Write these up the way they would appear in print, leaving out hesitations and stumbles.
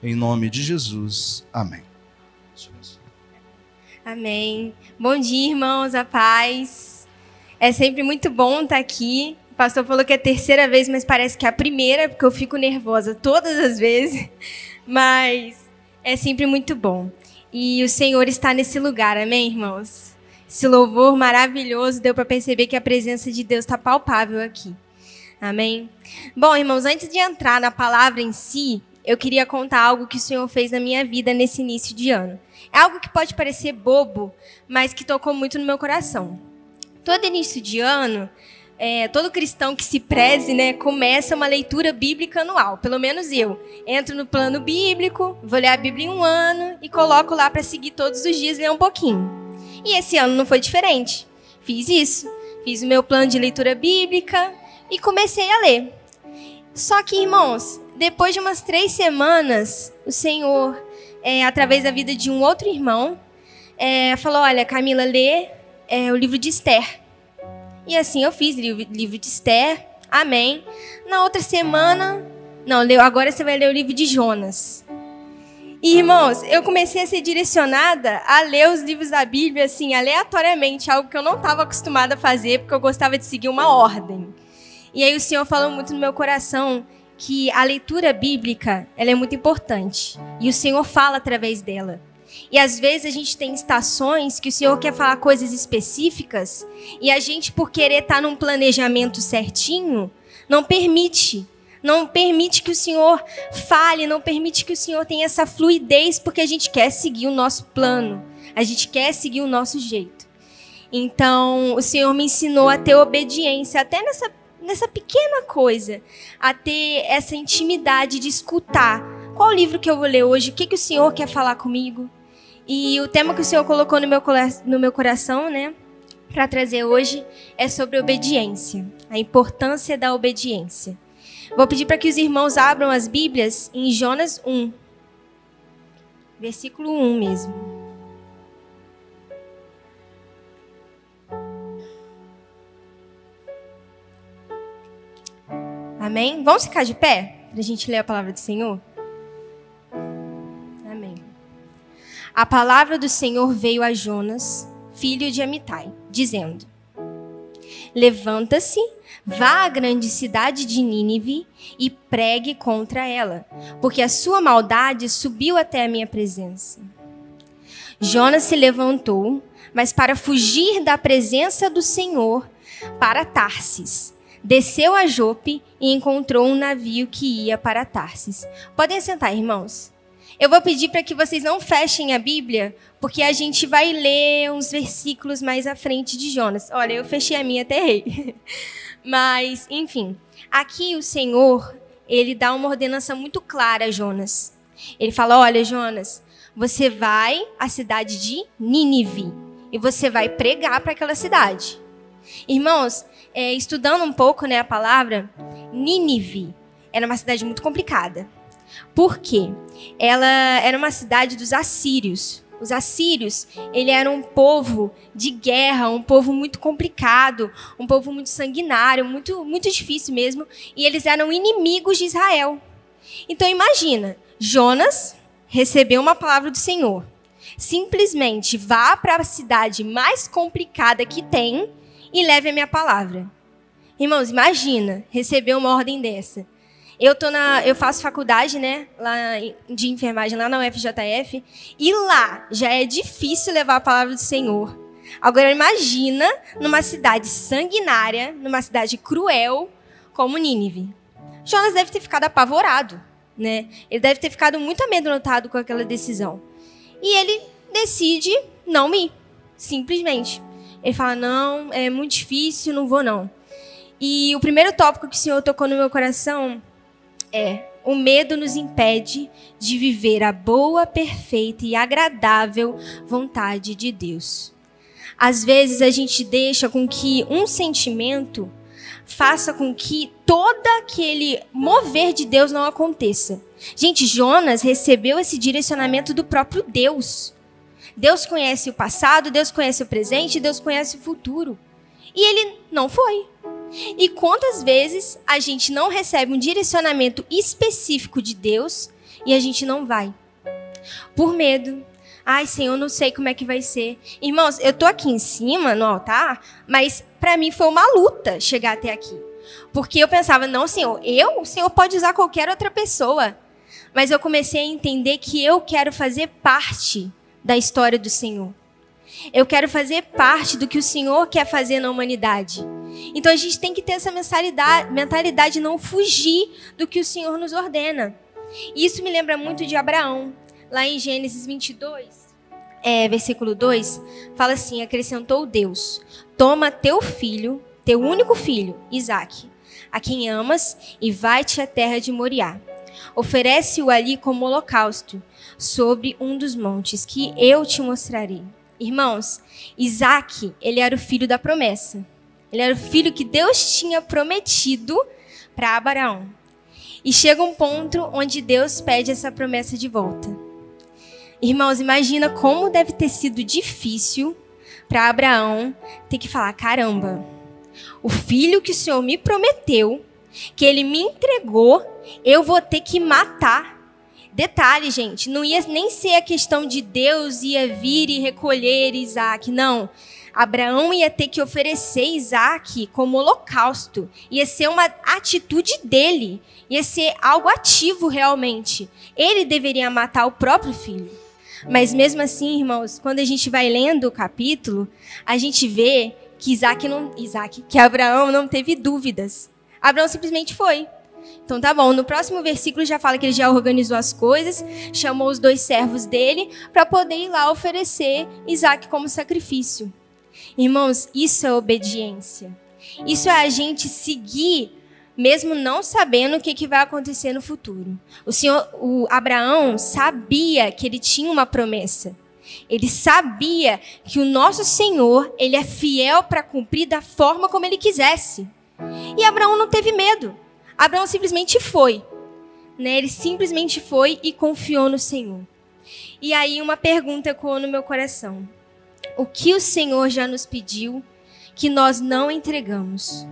Em nome de Jesus. Amém. Amém. Bom dia, irmãos, a paz. É sempre muito bom estar aqui. O pastor falou que é a terceira vez, mas parece que é a primeira, porque eu fico nervosa todas as vezes. Mas é sempre muito bom. E o Senhor está nesse lugar, amém, irmãos? Esse louvor maravilhoso, deu para perceber que a presença de Deus está palpável aqui. Amém? Bom, irmãos, antes de entrar na palavra em si, eu queria contar algo que o Senhor fez na minha vida nesse início de ano. É algo que pode parecer bobo, mas que tocou muito no meu coração. Todo início de ano, todo cristão que se preze, né, começa uma leitura bíblica anual. Pelo menos eu. Entro no plano bíblico, vou ler a Bíblia em um ano e coloco lá para seguir todos os dias e ler um pouquinho. E esse ano não foi diferente. Fiz isso. Fiz o meu plano de leitura bíblica e comecei a ler. Só que, irmãos, depois de umas 3 semanas, o Senhor, através da vida de um outro irmão, falou, olha, Camila, lê o livro de Esther. E assim eu fiz, livro de Esther, amém. Na outra semana, agora você vai ler o livro de Jonas. E, irmãos, eu comecei a ser direcionada a ler os livros da Bíblia, assim, aleatoriamente, algo que eu não estava acostumada a fazer, porque eu gostava de seguir uma ordem. E aí o Senhor falou muito no meu coração que a leitura bíblica, ela é muito importante. E o Senhor fala através dela. E às vezes a gente tem estações que o Senhor quer falar coisas específicas e a gente, por querer estar num planejamento certinho, não permite que o Senhor fale, não permite que o Senhor tenha essa fluidez, porque a gente quer seguir o nosso plano, a gente quer seguir o nosso jeito. Então, o Senhor me ensinou a ter obediência, até nessa pequena coisa, a ter essa intimidade de escutar. Qual livro que eu vou ler hoje? O que o Senhor quer falar comigo? E o tema que o Senhor colocou no meu coração, né, para trazer hoje, é sobre obediência, a importância da obediência. Vou pedir para que os irmãos abram as Bíblias em Jonas 1, versículo 1 mesmo. Amém? Vamos ficar de pé para a gente ler a palavra do Senhor? Amém. A palavra do Senhor veio a Jonas, filho de Amitai, dizendo: Levanta-se, vá à grande cidade de Nínive e pregue contra ela, porque a sua maldade subiu até a minha presença. Jonas se levantou, mas para fugir da presença do Senhor, para Tarsis. Desceu a Jope e encontrou um navio que ia para Tarsis. Podem sentar, irmãos. Eu vou pedir para que vocês não fechem a Bíblia, porque a gente vai ler uns versículos mais à frente de Jonas. Olha, eu fechei a minha, até errei. Mas, enfim, aqui o Senhor, ele dá uma ordenança muito clara a Jonas. Ele fala, olha, Jonas, você vai à cidade de Nínive e você vai pregar para aquela cidade. Irmãos, estudando um pouco, né, a palavra, Nínive era uma cidade muito complicada. Por quê? Ela era uma cidade dos assírios. Os assírios, ele era um povo de guerra, um povo muito complicado, um povo muito sanguinário, muito, muito difícil mesmo, e eles eram inimigos de Israel. Então imagina, Jonas recebeu uma palavra do Senhor. Simplesmente vá para a cidade mais complicada que tem e leve a minha palavra. Irmãos, imagina receber uma ordem dessa. Eu faço faculdade, né, lá de enfermagem, lá na UFJF, e lá já é difícil levar a palavra do Senhor. Agora imagina numa cidade sanguinária, numa cidade cruel, como Nínive. Jonas deve ter ficado apavorado, né? Ele deve ter ficado muito amedrontado com aquela decisão. E ele decide não ir, simplesmente. Ele fala, não, é muito difícil, não vou não. E o primeiro tópico que o Senhor tocou no meu coração o medo nos impede de viver a boa, perfeita e agradável vontade de Deus. Às vezes a gente deixa com que um sentimento faça com que todo aquele mover de Deus não aconteça. Gente, Jonas recebeu esse direcionamento do próprio Deus. Deus conhece o passado, Deus conhece o presente, Deus conhece o futuro. E ele não foi. E quantas vezes a gente não recebe um direcionamento específico de Deus e a gente não vai. Por medo. Ai, Senhor, não sei como é que vai ser. Irmãos, eu tô aqui em cima, no altar, mas para mim foi uma luta chegar até aqui. Porque eu pensava, não, Senhor, o Senhor pode usar qualquer outra pessoa. Mas eu comecei a entender que eu quero fazer parte da história do Senhor. Eu quero fazer parte do que o Senhor quer fazer na humanidade. Então a gente tem que ter essa mentalidade de não fugir do que o Senhor nos ordena. E isso me lembra muito de Abraão. Lá em Gênesis 22, versículo 2, fala assim, acrescentou Deus, toma teu filho, teu único filho, Isaque, a quem amas, e vai-te à terra de Moriá. Oferece-o ali como holocausto, sobre um dos montes que eu te mostrarei. Irmãos, Isaque, ele era o filho da promessa. Ele era o filho que Deus tinha prometido para Abraão. E chega um ponto onde Deus pede essa promessa de volta. Irmãos, imagina como deve ter sido difícil para Abraão ter que falar, caramba, o filho que o Senhor me prometeu, que ele me entregou, eu vou ter que matar. Detalhe, gente, não ia nem ser a questão de Deus ia vir e recolher Isaque, não. Abraão ia ter que oferecer Isaque como holocausto. Ia ser uma atitude dele. Ia ser algo ativo realmente. Ele deveria matar o próprio filho. Mas mesmo assim, irmãos, quando a gente vai lendo o capítulo, a gente vê que Abraão não teve dúvidas. Abraão simplesmente foi. Então tá bom, no próximo versículo já fala que ele já organizou as coisas, chamou os 2 servos dele para poder ir lá oferecer Isaque como sacrifício. Irmãos, isso é obediência. Isso é a gente seguir, mesmo não sabendo o que vai acontecer no futuro. O Abraão sabia que ele tinha uma promessa. Ele sabia que o nosso Senhor, ele é fiel para cumprir da forma como ele quisesse. E Abraão não teve medo. Abraão simplesmente foi. Ele simplesmente foi e confiou no Senhor. E aí uma pergunta ecoou no meu coração. O que o Senhor já nos pediu que nós não entregamos?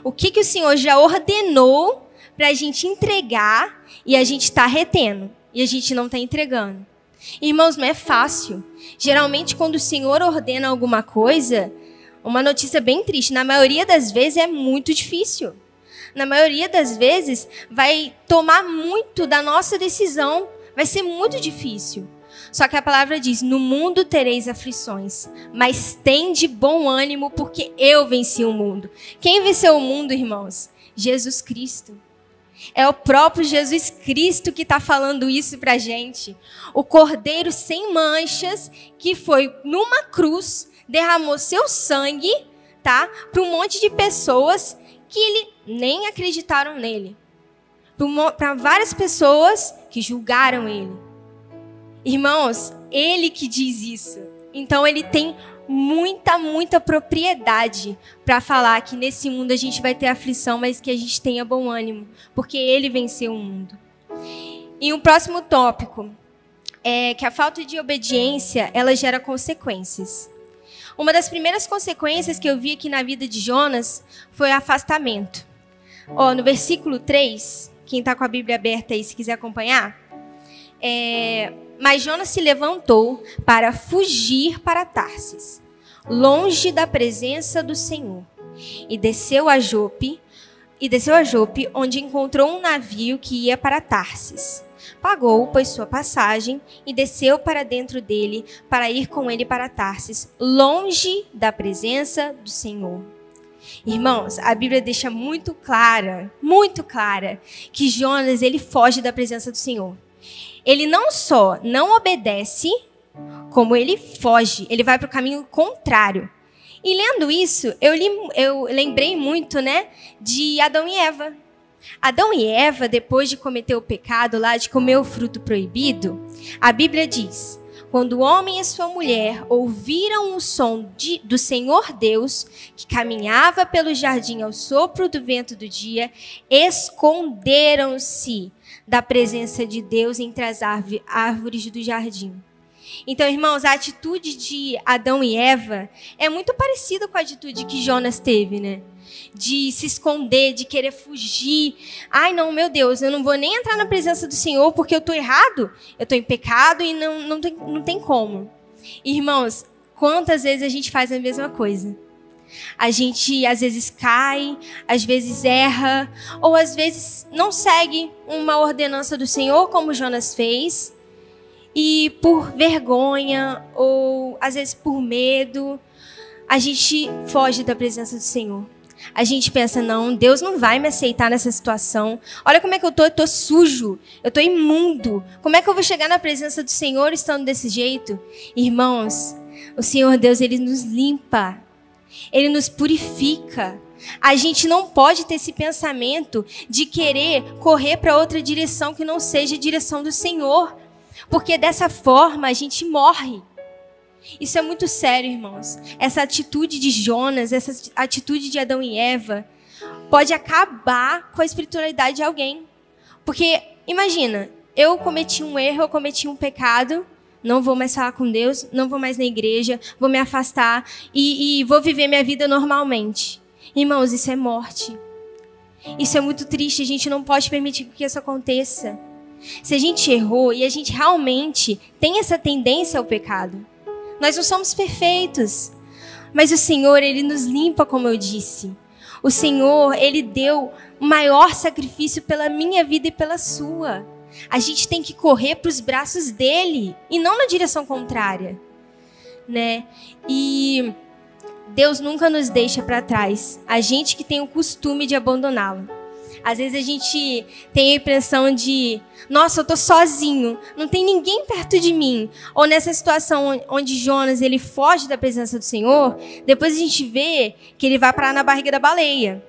O que o Senhor já ordenou para a gente entregar e a gente está retendo e a gente não está entregando? Irmãos, não é fácil. Geralmente, quando o Senhor ordena alguma coisa, uma notícia bem triste, na maioria das vezes é muito difícil. Na maioria das vezes vai tomar muito da nossa decisão, vai ser muito difícil. Só que a palavra diz, no mundo tereis aflições, mas tem de bom ânimo porque eu venci o mundo. Quem venceu o mundo, irmãos? Jesus Cristo. É o próprio Jesus Cristo que está falando isso pra gente. O Cordeiro sem manchas, que foi numa cruz, derramou seu sangue, tá? Para um monte de pessoas que ele nem acreditaram nele. Para várias pessoas que julgaram ele. Irmãos, ele que diz isso. Então ele tem muita propriedade para falar que nesse mundo a gente vai ter aflição, mas que a gente tenha bom ânimo, porque ele venceu o mundo. E um próximo tópico é que a falta de obediência, ela gera consequências. Uma das primeiras consequências que eu vi aqui na vida de Jonas foi o afastamento. No versículo 3, quem está com a Bíblia aberta aí, se quiser acompanhar, mas Jonas se levantou para fugir para Tarsis, longe da presença do Senhor, e desceu a Jope, onde encontrou um navio que ia para Tarsis. Pagou, pois, sua passagem e desceu para dentro dele para ir com ele para Tarsis, longe da presença do Senhor. Irmãos, a Bíblia deixa muito clara, que Jonas, ele foge da presença do Senhor. Ele não só não obedece, como ele foge, ele vai para o caminho contrário. E lendo isso, eu lembrei muito, de Adão e Eva. Adão e Eva, depois de cometer o pecado lá, de comer o fruto proibido, a Bíblia diz, quando o homem e sua mulher ouviram o som do Senhor Deus, que caminhava pelo jardim ao sopro do vento do dia, esconderam-se da presença de Deus entre as árvores do jardim. Então, irmãos, a atitude de Adão e Eva é muito parecida com a atitude que Jonas teve, né? De se esconder, de querer fugir. Ai, não, meu Deus, eu não vou nem entrar na presença do Senhor porque eu estou errado, eu estou em pecado e não tem como. Irmãos, quantas vezes a gente faz a mesma coisa? A gente, às vezes, cai, às vezes erra, ou às vezes não segue uma ordenança do Senhor, como Jonas fez, e por vergonha, ou às vezes por medo, a gente foge da presença do Senhor. A gente pensa, não, Deus não vai me aceitar nessa situação. Olha como é que eu tô sujo, eu tô imundo. Como é que eu vou chegar na presença do Senhor estando desse jeito? Irmãos, o Senhor Deus, Ele nos limpa, Ele nos purifica. A gente não pode ter esse pensamento de querer correr para outra direção que não seja a direção do Senhor, porque dessa forma a gente morre. Isso é muito sério, irmãos. Essa atitude de Jonas, essa atitude de Adão e Eva, pode acabar com a espiritualidade de alguém. Porque, imagina, eu cometi um erro, eu cometi um pecado, não vou mais falar com Deus, não vou mais na igreja, vou me afastar e vou viver minha vida normalmente. Irmãos, isso é morte. Isso é muito triste, a gente não pode permitir que isso aconteça. Se a gente errou e a gente realmente tem essa tendência ao pecado, nós não somos perfeitos, mas o Senhor, Ele nos limpa, como eu disse. O Senhor, Ele deu o maior sacrifício pela minha vida e pela sua. A gente tem que correr para os braços dEle e não na direção contrária, né? E Deus nunca nos deixa para trás. A gente que tem o costume de abandoná-lo. Às vezes a gente tem a impressão de, nossa, eu tô sozinho, não tem ninguém perto de mim. Ou nessa situação onde Jonas, ele foge da presença do Senhor, depois a gente vê que ele vai parar na barriga da baleia.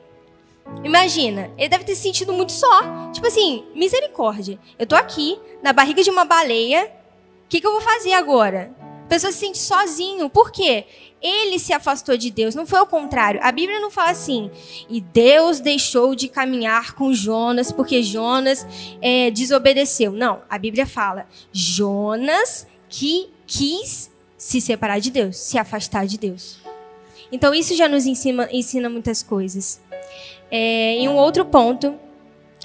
Imagina, ele deve ter se sentido muito só. Tipo assim, misericórdia, eu tô aqui, na barriga de uma baleia, o que eu vou fazer agora? A pessoa se sente sozinho, por quê? Ele se afastou de Deus, não foi o contrário. A Bíblia não fala assim, e Deus deixou de caminhar com Jonas porque Jonas desobedeceu. Não, a Bíblia fala, Jonas que quis se separar de Deus, se afastar de Deus. Então isso já nos ensina muitas coisas. E um outro ponto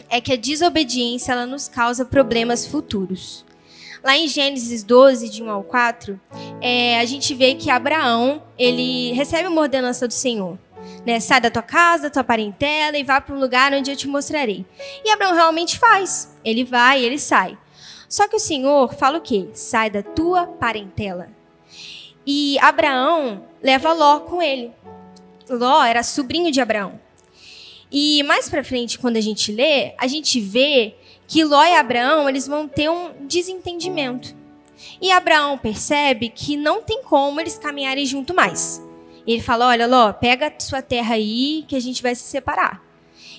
é que a desobediência ela nos causa problemas futuros. Lá em Gênesis 12, de 1 ao 4, a gente vê que Abraão, ele recebe uma ordenança do Senhor. Né? Sai da tua casa, da tua parentela e vá para um lugar onde eu te mostrarei. E Abraão realmente faz. Ele vai e ele sai. Só que o Senhor fala o quê? Sai da tua parentela. E Abraão leva Ló com ele. Ló era sobrinho de Abraão. E mais para frente, quando a gente lê, a gente vê que Ló e Abraão, eles vão ter um desentendimento. E Abraão percebe que não tem como eles caminharem junto mais. E ele fala, olha, Ló, pega a sua terra aí que a gente vai se separar.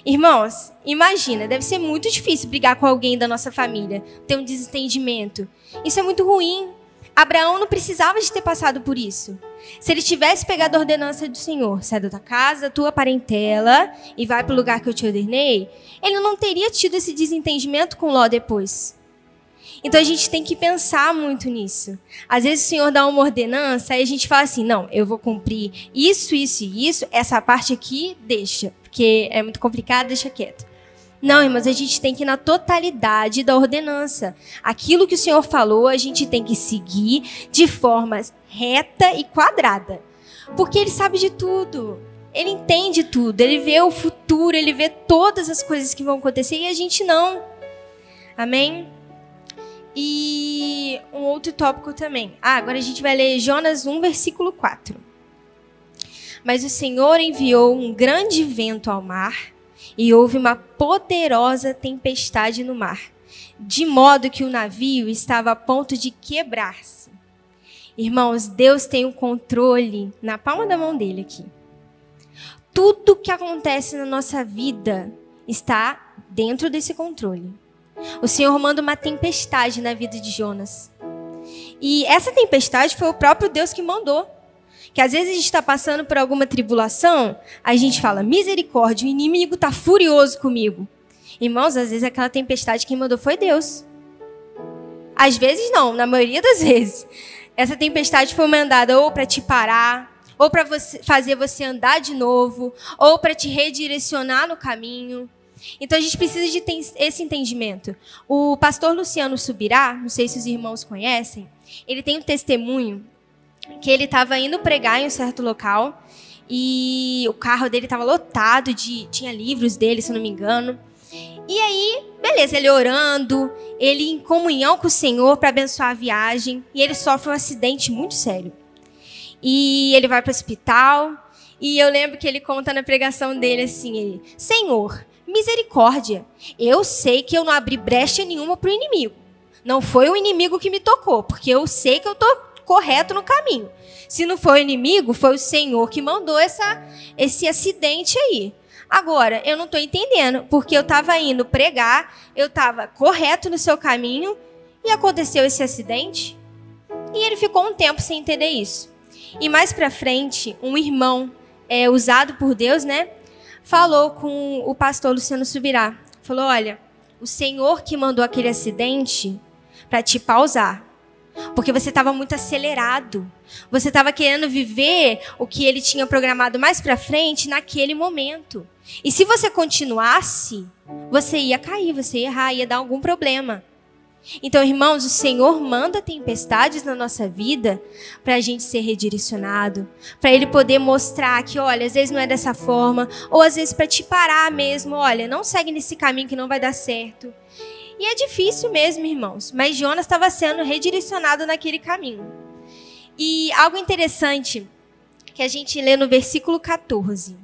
Irmãos, imagina, deve ser muito difícil brigar com alguém da nossa família, ter um desentendimento. Isso é muito ruim. Abraão não precisava de ter passado por isso. Se ele tivesse pegado a ordenança do Senhor, sai da tua casa, da tua parentela e vai para o lugar que eu te ordenei, ele não teria tido esse desentendimento com Ló depois. Então a gente tem que pensar muito nisso. Às vezes o Senhor dá uma ordenança e a gente fala assim, não, eu vou cumprir isso, isso e isso, essa parte aqui deixa, porque é muito complicado, deixa quieto. Não, irmãos, a gente tem que ir na totalidade da ordenança. Aquilo que o Senhor falou, a gente tem que seguir de forma reta e quadrada. Porque Ele sabe de tudo. Ele entende tudo. Ele vê o futuro, Ele vê todas as coisas que vão acontecer e a gente não. Amém? E um outro tópico também. Agora a gente vai ler Jonas 1, versículo 4. Mas o Senhor enviou um grande vento ao mar, e houve uma poderosa tempestade no mar, de modo que o navio estava a ponto de quebrar-se. Irmãos, Deus tem o controle na palma da mão dele aqui. Tudo que acontece na nossa vida está dentro desse controle. O Senhor manda uma tempestade na vida de Jonas. E essa tempestade foi o próprio Deus que mandou. Que às vezes a gente está passando por alguma tribulação, a gente fala, misericórdia, o inimigo está furioso comigo. Irmãos, às vezes aquela tempestade quem mandou foi Deus. Às vezes não, na maioria das vezes. Essa tempestade foi mandada ou para te parar, ou para fazer você andar de novo, ou para te redirecionar no caminho. Então a gente precisa de ter esse entendimento. O pastor Luciano Subirá, não sei se os irmãos conhecem, ele tem um testemunho que ele estava indo pregar em um certo local e o carro dele estava lotado, tinha livros dele, se eu não me engano. E aí, beleza, ele orando, ele em comunhão com o Senhor para abençoar a viagem, e ele sofre um acidente muito sério. E ele vai para o hospital, e eu lembro que ele conta na pregação dele assim, Senhor, misericórdia, eu sei que eu não abri brecha nenhuma para o inimigo. Não foi o inimigo que me tocou, porque eu sei que eu estou correto no caminho. Se não foi o inimigo, foi o Senhor que mandou esse acidente aí. Agora, eu não estou entendendo, porque eu estava indo pregar, eu estava correto no seu caminho, e aconteceu esse acidente. E ele ficou um tempo sem entender isso. E mais para frente, um irmão usado por Deus, né, falou com o pastor Luciano Subirá. Falou, olha, o Senhor que mandou aquele acidente para te pausar. Porque você estava muito acelerado. Você estava querendo viver o que ele tinha programado mais para frente naquele momento. E se você continuasse, você ia cair, você ia errar, ia dar algum problema. Então, irmãos, o Senhor manda tempestades na nossa vida para a gente ser redirecionado, para Ele poder mostrar que, olha, às vezes não é dessa forma, ou às vezes para te parar mesmo, olha, não segue nesse caminho que não vai dar certo. E é difícil mesmo, irmãos, mas Jonas estava sendo redirecionado naquele caminho. E algo interessante que a gente lê no versículo 14,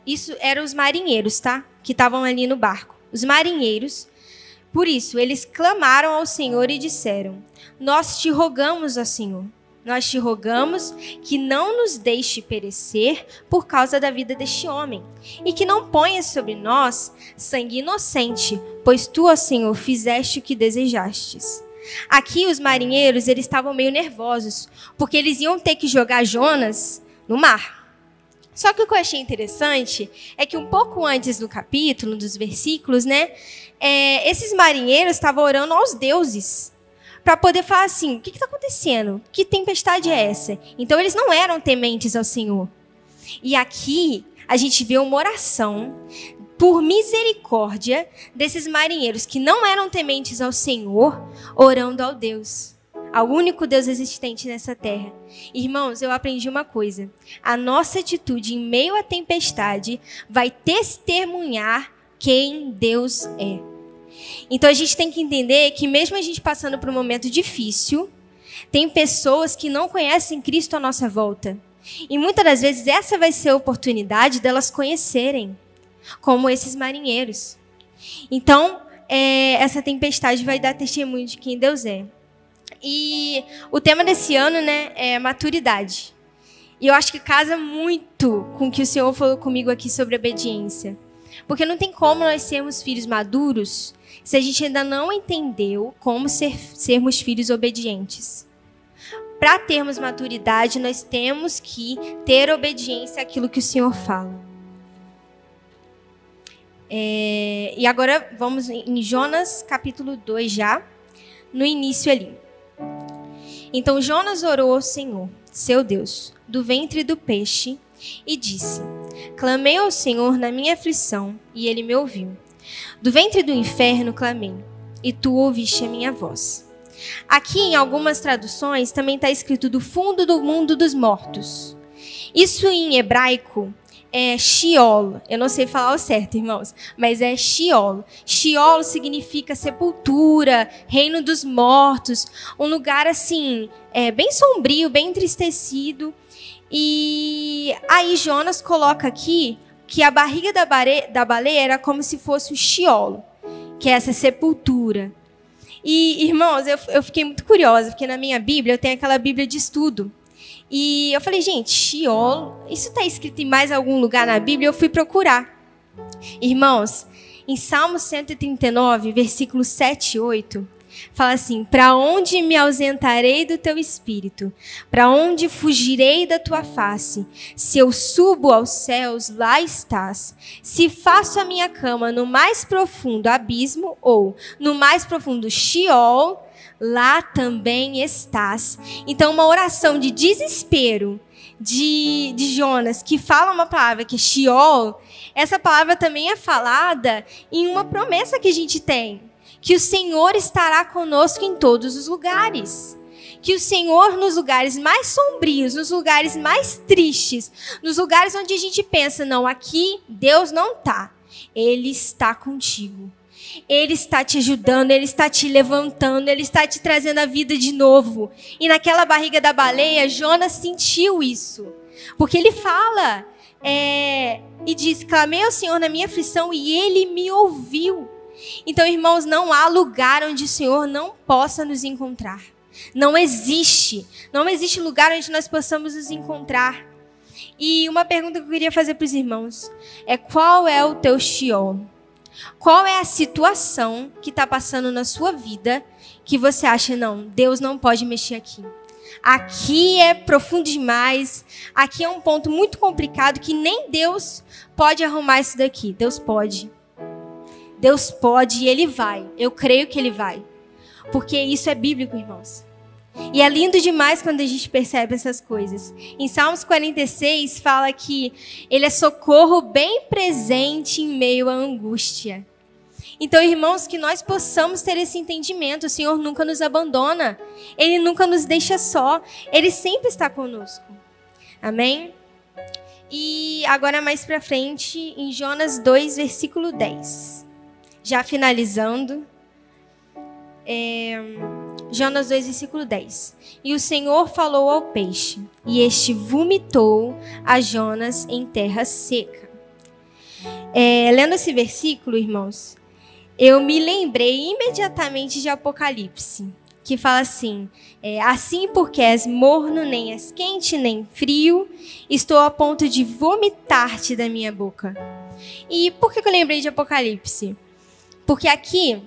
isso eram os marinheiros, tá? Que estavam ali no barco. Os marinheiros. Por isso, eles clamaram ao Senhor e disseram, nós te rogamos, ó Senhor, nós te rogamos que não nos deixe perecer por causa da vida deste homem, e que não ponhas sobre nós sangue inocente, pois tu, ó Senhor, fizeste o que desejastes. Aqui os marinheiros, eles estavam meio nervosos, porque eles iam ter que jogar Jonas no mar. Só que o que eu achei interessante é que um pouco antes do capítulo, dos versículos, né, esses marinheiros estavam orando aos deuses para poder falar assim, o que está acontecendo? Que tempestade é essa? Então eles não eram tementes ao Senhor. E aqui a gente vê uma oração por misericórdia desses marinheiros que não eram tementes ao Senhor, orando ao Deus. Ao único Deus existente nessa terra. Irmãos, eu aprendi uma coisa. A nossa atitude em meio à tempestade vai testemunhar quem Deus é. Então a gente tem que entender que mesmo a gente passando por um momento difícil, tem pessoas que não conhecem Cristo à nossa volta. E muitas das vezes essa vai ser a oportunidade delas conhecerem, como esses marinheiros. Então, essa tempestade vai dar testemunho de quem Deus é. E o tema desse ano, né, é maturidade. E eu acho que casa muito com o que o Senhor falou comigo aqui sobre obediência. Porque não tem como nós sermos filhos maduros se a gente ainda não entendeu como sermos filhos obedientes. Para termos maturidade, nós temos que ter obediência àquilo que o Senhor fala. E agora vamos em Jonas capítulo 2 já, no início ali. Então Jonas orou ao Senhor, seu Deus, do ventre do peixe, e disse, clamei ao Senhor na minha aflição, e ele me ouviu. Do ventre do inferno clamei, e tu ouviste a minha voz. Aqui em algumas traduções também está escrito do fundo do mundo dos mortos. Isso em hebraico é Sheol. Eu não sei falar o certo, irmãos, mas é Sheol. Sheol significa sepultura, reino dos mortos, um lugar assim, bem sombrio, bem entristecido. E aí Jonas coloca aqui que a barriga da baleia era como se fosse o Sheol, que é essa sepultura. E, irmãos, eu fiquei muito curiosa, porque na minha Bíblia eu tenho aquela Bíblia de estudo. E eu falei, gente, Sheol, isso está escrito em mais algum lugar na Bíblia? Eu fui procurar. Irmãos, em Salmo 139, versículos 7 e 8, Fala assim: para onde me ausentarei do teu espírito? Para onde fugirei da tua face? Se eu subo aos céus, lá estás. Se faço a minha cama no mais profundo abismo ou no mais profundo Sheol, lá também estás. Então, uma oração de desespero de Jonas, que fala uma palavra que é Sheol, essa palavra também é falada em uma promessa que a gente tem, que o Senhor estará conosco em todos os lugares. Que o Senhor, nos lugares mais sombrios, nos lugares mais tristes, nos lugares onde a gente pensa, não, aqui Deus não está, Ele está contigo. Ele está te ajudando, Ele está te levantando, Ele está te trazendo a vida de novo. E naquela barriga da baleia, Jonas sentiu isso. Porque ele fala e diz: clamei ao Senhor na minha aflição e Ele me ouviu. Então, irmãos, não há lugar onde o Senhor não possa nos encontrar. Não existe lugar onde nós possamos nos encontrar. E uma pergunta que eu queria fazer para os irmãos é: qual é o teu Sheol? Qual é a situação que está passando na sua vida que você acha, não, Deus não pode mexer aqui? Aqui é profundo demais, aqui é um ponto muito complicado que nem Deus pode arrumar isso daqui. Deus pode e Ele vai. Eu creio que Ele vai. Porque isso é bíblico, irmãos. E é lindo demais quando a gente percebe essas coisas. Em Salmos 46 fala que Ele é socorro bem presente em meio à angústia. Então, irmãos, que nós possamos ter esse entendimento. O Senhor nunca nos abandona. Ele nunca nos deixa só. Ele sempre está conosco. Amém? E agora mais pra frente, em Jonas 2, versículo 10. Já finalizando. Jonas 2, versículo 10. E o Senhor falou ao peixe, e este vomitou a Jonas em terra seca. Lendo esse versículo, irmãos, eu me lembrei imediatamente de Apocalipse, que fala assim: assim porque és morno, nem és quente, nem frio, estou a ponto de vomitar-te da minha boca. E por que eu lembrei de Apocalipse? Porque aqui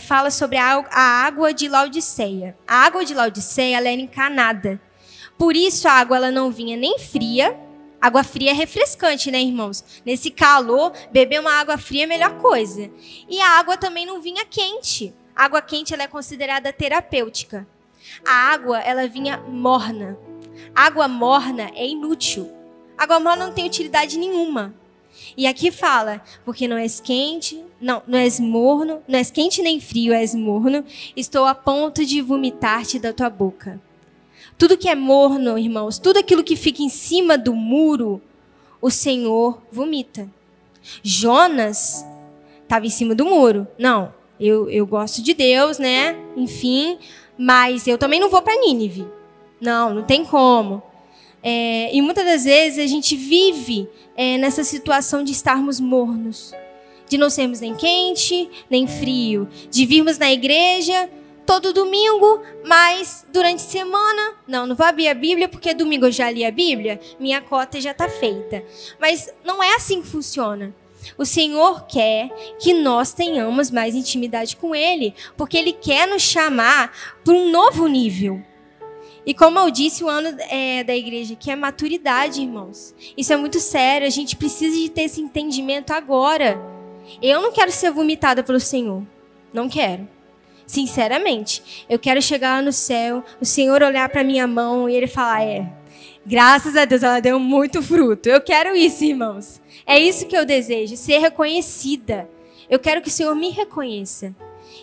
fala sobre a água de Laodiceia. A água de Laodiceia, ela era encanada. Por isso a água ela não vinha nem fria. Água fria é refrescante, né, irmãos? Nesse calor, beber uma água fria é a melhor coisa. E a água também não vinha quente. A água quente ela é considerada terapêutica. A água ela vinha morna. Água morna é inútil. Água morna não tem utilidade nenhuma. E aqui fala: porque não és quente, não és morno, não és quente nem frio, és morno, estou a ponto de vomitar-te da tua boca. Tudo que é morno, irmãos, tudo aquilo que fica em cima do muro, o Senhor vomita. Jonas estava em cima do muro. Não, eu gosto de Deus, né? Enfim, mas eu também não vou para Nínive. Não tem como. E muitas das vezes a gente vive nessa situação de estarmos mornos, de não sermos nem quente, nem frio, de virmos na igreja todo domingo, mas durante a semana, não vou abrir a Bíblia porque domingo eu já li a Bíblia, minha cota já está feita. Mas não é assim que funciona. O Senhor quer que nós tenhamos mais intimidade com Ele, porque Ele quer nos chamar para um novo nível. E como eu disse, o ano da igreja aqui é maturidade, irmãos. Isso é muito sério, a gente precisa de ter esse entendimento agora. Eu não quero ser vomitada pelo Senhor. Não quero. Sinceramente. Eu quero chegar lá no céu, o Senhor olhar para minha mão e Ele falar: graças a Deus, ela deu muito fruto. Eu quero isso, irmãos. É isso que eu desejo, ser reconhecida. Eu quero que o Senhor me reconheça.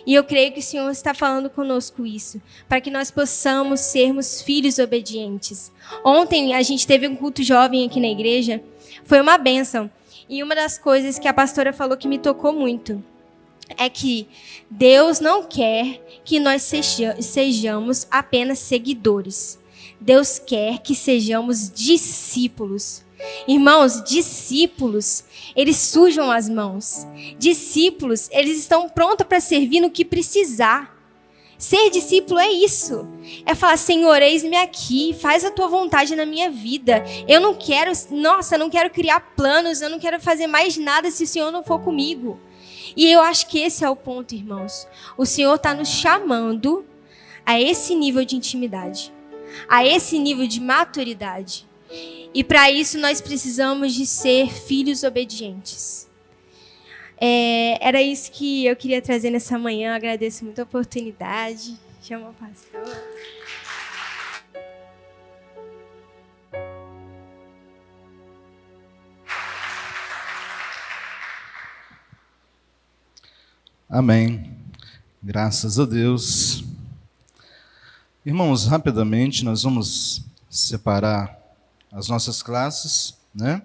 E eu creio que o Senhor está falando conosco isso, para que nós possamos sermos filhos obedientes. Ontem a gente teve um culto jovem aqui na igreja, foi uma bênção. E uma das coisas que a pastora falou que me tocou muito é que Deus não quer que nós sejamos apenas seguidores. Deus quer que sejamos discípulos. Irmãos, discípulos, eles sujam as mãos. Discípulos, eles estão prontos para servir no que precisar. Ser discípulo é isso. É falar: Senhor, eis-me aqui, faz a tua vontade na minha vida. Eu não quero criar planos, eu não quero fazer mais nada se o Senhor não for comigo. E eu acho que esse é o ponto, irmãos. O Senhor está nos chamando a esse nível de intimidade, a esse nível de maturidade. E para isso nós precisamos de ser filhos obedientes. Era isso que eu queria trazer nessa manhã. Agradeço muito a oportunidade. Chama o pastor. Amém. Graças a Deus. Irmãos, rapidamente nós vamos separar as nossas classes, né?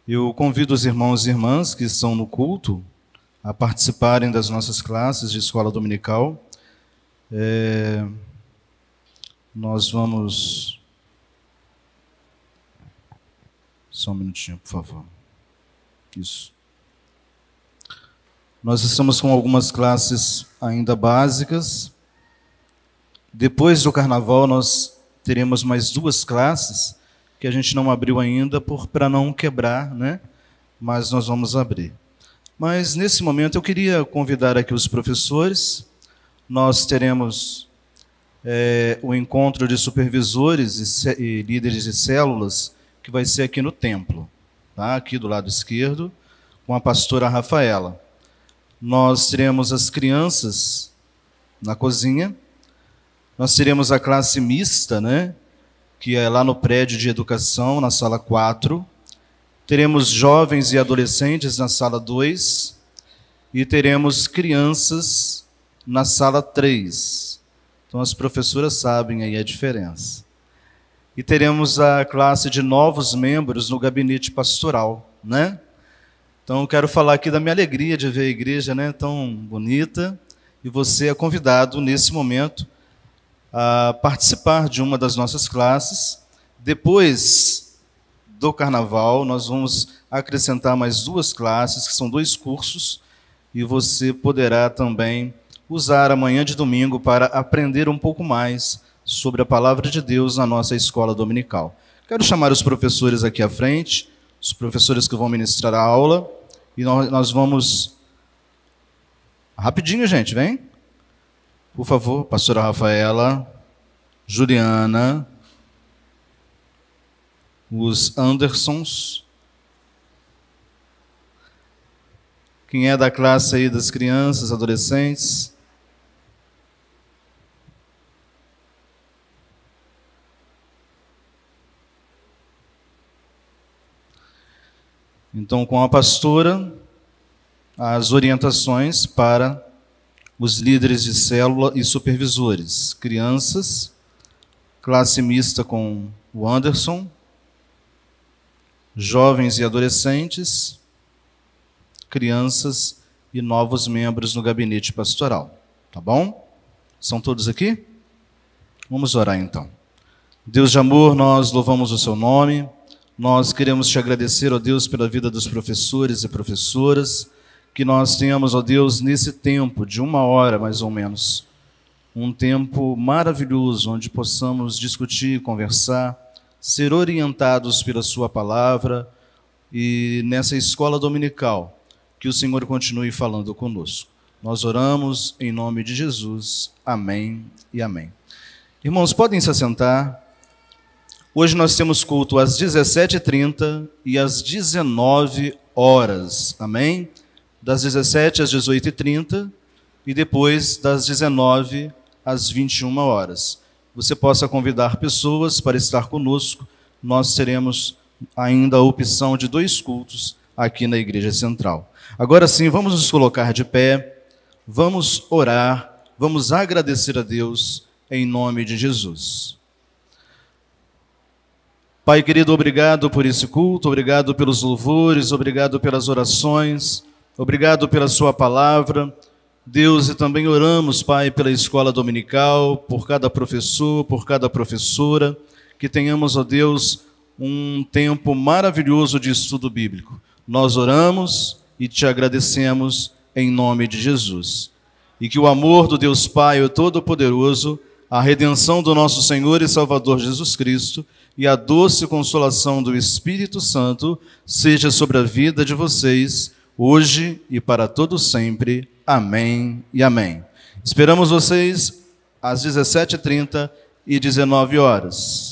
Eu convido os irmãos e irmãs que estão no culto a participarem das nossas classes de escola dominical. Nós vamos... Só um minutinho, por favor. Isso. Nós estamos com algumas classes ainda básicas. Depois do carnaval, nós teremos mais 2 classes que a gente não abriu ainda para não quebrar, né? Mas nós vamos abrir. Mas, nesse momento, eu queria convidar aqui os professores. Nós teremos o encontro de supervisores e líderes de células, que vai ser aqui no templo, tá? Aqui do lado esquerdo, com a pastora Rafaela. Nós teremos as crianças na cozinha. Nós teremos a classe mista, né? Que é lá no prédio de educação, na sala 4. Teremos jovens e adolescentes na sala 2. E teremos crianças na sala 3. Então, as professoras sabem aí a diferença. E teremos a classe de novos membros no gabinete pastoral, né? Então, eu quero falar aqui da minha alegria de ver a igreja, né, tão bonita. E você é convidado, nesse momento, a participar de uma das nossas classes. Depois do carnaval, nós vamos acrescentar mais 2 classes, que são 2 cursos, e você poderá também usar a manhã de domingo para aprender um pouco mais sobre a palavra de Deus na nossa escola dominical. Quero chamar os professores aqui à frente, os professores que vão ministrar a aula, e nós vamos... Rapidinho, gente, vem. Por favor, pastora Rafaela, Juliana, os Andersons. Quem é da classe aí das crianças, adolescentes? Então, com a pastora, as orientações para os líderes de célula e supervisores. Crianças, classe mista com o Anderson, jovens e adolescentes, crianças e novos membros no gabinete pastoral. Tá bom? São todos aqui? Vamos orar então. Deus de amor, nós louvamos o seu nome. Nós queremos te agradecer, ó Deus, pela vida dos professores e professoras, que nós tenhamos, ó Deus, nesse tempo de 1 hora, mais ou menos, um tempo maravilhoso, onde possamos discutir, conversar, ser orientados pela sua palavra, e nessa escola dominical, que o Senhor continue falando conosco. Nós oramos em nome de Jesus. Amém e amém. Irmãos, podem se assentar. Hoje nós temos culto às 17h30 e às 19 horas. Amém? Das 17 às 18h30 e depois das 19 às 21 horas. Você possa convidar pessoas para estar conosco. Nós teremos ainda a opção de 2 cultos aqui na Igreja Central. Agora sim, vamos nos colocar de pé, vamos orar, vamos agradecer a Deus em nome de Jesus. Pai querido, obrigado por esse culto, obrigado pelos louvores, obrigado pelas orações, obrigado pela sua palavra. Deus, e também oramos, Pai, pela escola dominical, por cada professor, por cada professora, que tenhamos, ó Deus, um tempo maravilhoso de estudo bíblico. Nós oramos e te agradecemos em nome de Jesus. E que o amor do Deus Pai, o Todo-Poderoso, a redenção do nosso Senhor e Salvador Jesus Cristo e a doce consolação do Espírito Santo seja sobre a vida de vocês, hoje e para todo sempre. Amém e amém. Esperamos vocês às 17h30 e 19h.